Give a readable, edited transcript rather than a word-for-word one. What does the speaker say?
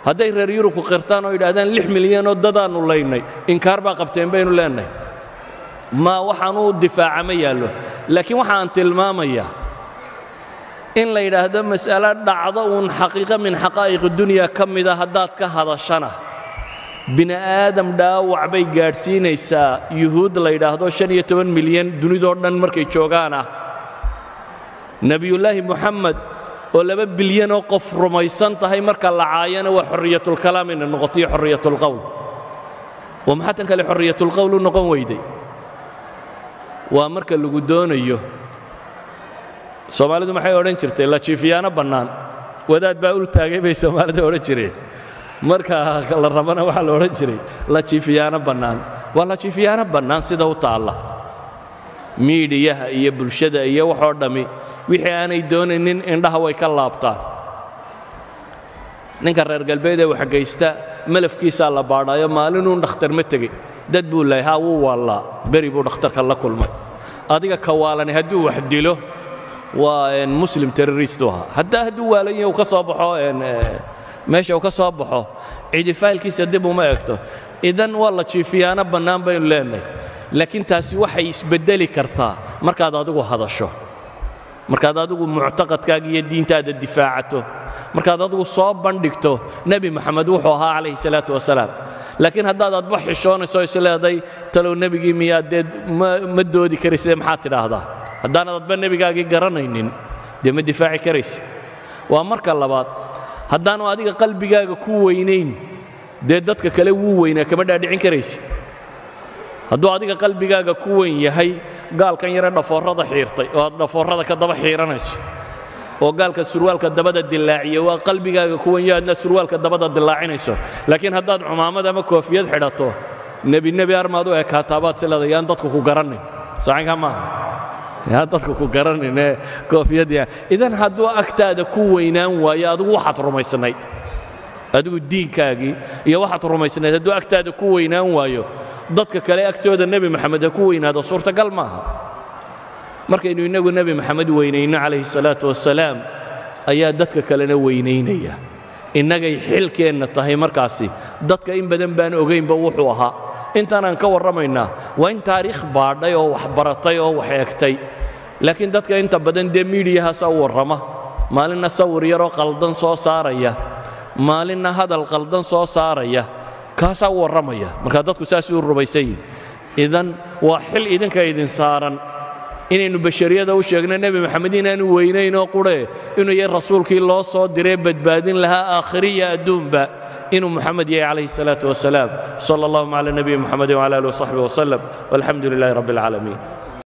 hadday reer Yurubku qirtaan oo yidhaahdaan 6 milyan oo dadaanu laynay inkaar baa qabteen baynu leenahay ma waxaan u difaaca ma yaalo laakiin waxaan tilmaamayaa in la yidhaahdo mas'alo dhacdo uun xaqiiqo min xaqaa'iq dunya ka mida haddaad ka hadashana bini aadam dhaawac bay gaadhsiinaysaa yuhuud la yidhaahdo 15 milyan dunidoo dhan markay joogaana nabiyullaahi muxamed oo 2 bilyan oo qof rumaysan tahay marka la caayana waa xorriyatul kalaam in noqotiyo xorriyatul qawl oo maxaa tan kale xorriyatul qawl u noqon weyday waa marka lagu doonayo Soomaalidu maxay oran jirtay la jiifiyaana bannaan wadaad baa ul taagay bay Soomaalidu oran jireen marka la rabana waxa la oran jiray la jiifiyaana bannaan waa la jiifiyaana bannaan sida u taala miidiyaha iyo bulshada iyo wax oo dhami wixii aanay doonaynin indhaha way ka laabtaan ninka reer galbeed ee wax geysta malafkiisa la baadhayo maalinuu dhakhtar ma tagay dad buu leeyahay wuu walla bari buu dhakhtarka la kulmay adiga ka waalani hadduu wax dilo waa muslim terrorist hadduu waalan yahay ka soo baxo meesha uu ka soo baxo cidi faylkiisa dib uma eegto idan waa la jiifiyaana bannaan baynu leenahay laakiin taasi waxay isbedeli kartaa markaad adigu hadasho markaad adigu muctaqadkaaga iyo diintaada difaacato markaad adigu soo bandhigto nabi maxamed wuxuu ahaa calayhi salaatu wasalaam laakiin haddaad adba xishoonayso isleeday talow nebigii miyaad ma doodi karaysid maxaad tidhaahdaa haddaanad adba nebigaagii garanaynin dee ma difaaci karaysid waa marka labaad haddaanu adiga qalbigaaga ku weynayn dee dadka kale wuu weynaa kama dhaadhicin karaysid hadduu adiga qalbigaaga ku weyn yahay gaalkan yare dhafoorada xiirtay oo aad dhafoorada ka daba xiiranayso oo gaalka surwaalka dabada dilaaciya waa qalbigaaga ku weyn yahay adna surwaalka dabada dilaacinayso laakiin haddaad cumaamad ama koofiyad xidhato nebi armaad u ekaataabaad sileeday yaan dadku ku garanin sacinka maaha yaa dadku ku garanin koofiyadii idan hadduu agtaada ku weynaan waayo adigu waxaad rumaysnayd adigu diinkaagii iyo waxaad rumaysnayd hadduu agtaada ku weynaan waayo dadka kale agtooda nebi maxamed ha ku weynaado suurtagal maaha markaynu innagu nebi maxamed weynayno calayhi salaatu wasalaam ayaa dadka kalena weynaynaya innagay xilkeenna tahay markaasi dadka in badan baan ogaynba wuxuu ahaa intaanaan ka warramaynaa waa in taariikh baadhay oo wax baratay oo wax eegtay laakiin dadka inta badan dee miidiyahaasaa u warrama maalinna sawir yaroo qaldan soo saaraya maalinna hadal qaldan soo saaraya kaasaa u warramaya markaa dadku saas u rumaysan yihin idan waa xil idinka idin saaran inaynu bashariyada u sheegno nebi maxamed inaanu weynaynoo qurhe inuu yahay rasuulkii loo soo diree badbaadin lahaa aakhiriya adduunba inuu maxamed yahay calayhi salaatu wasalaam sala allahuma cala nabiyi muxamedin wcala alihi wasaxbihi wasalam walxamdu lilaahi rabbi alcaalamiin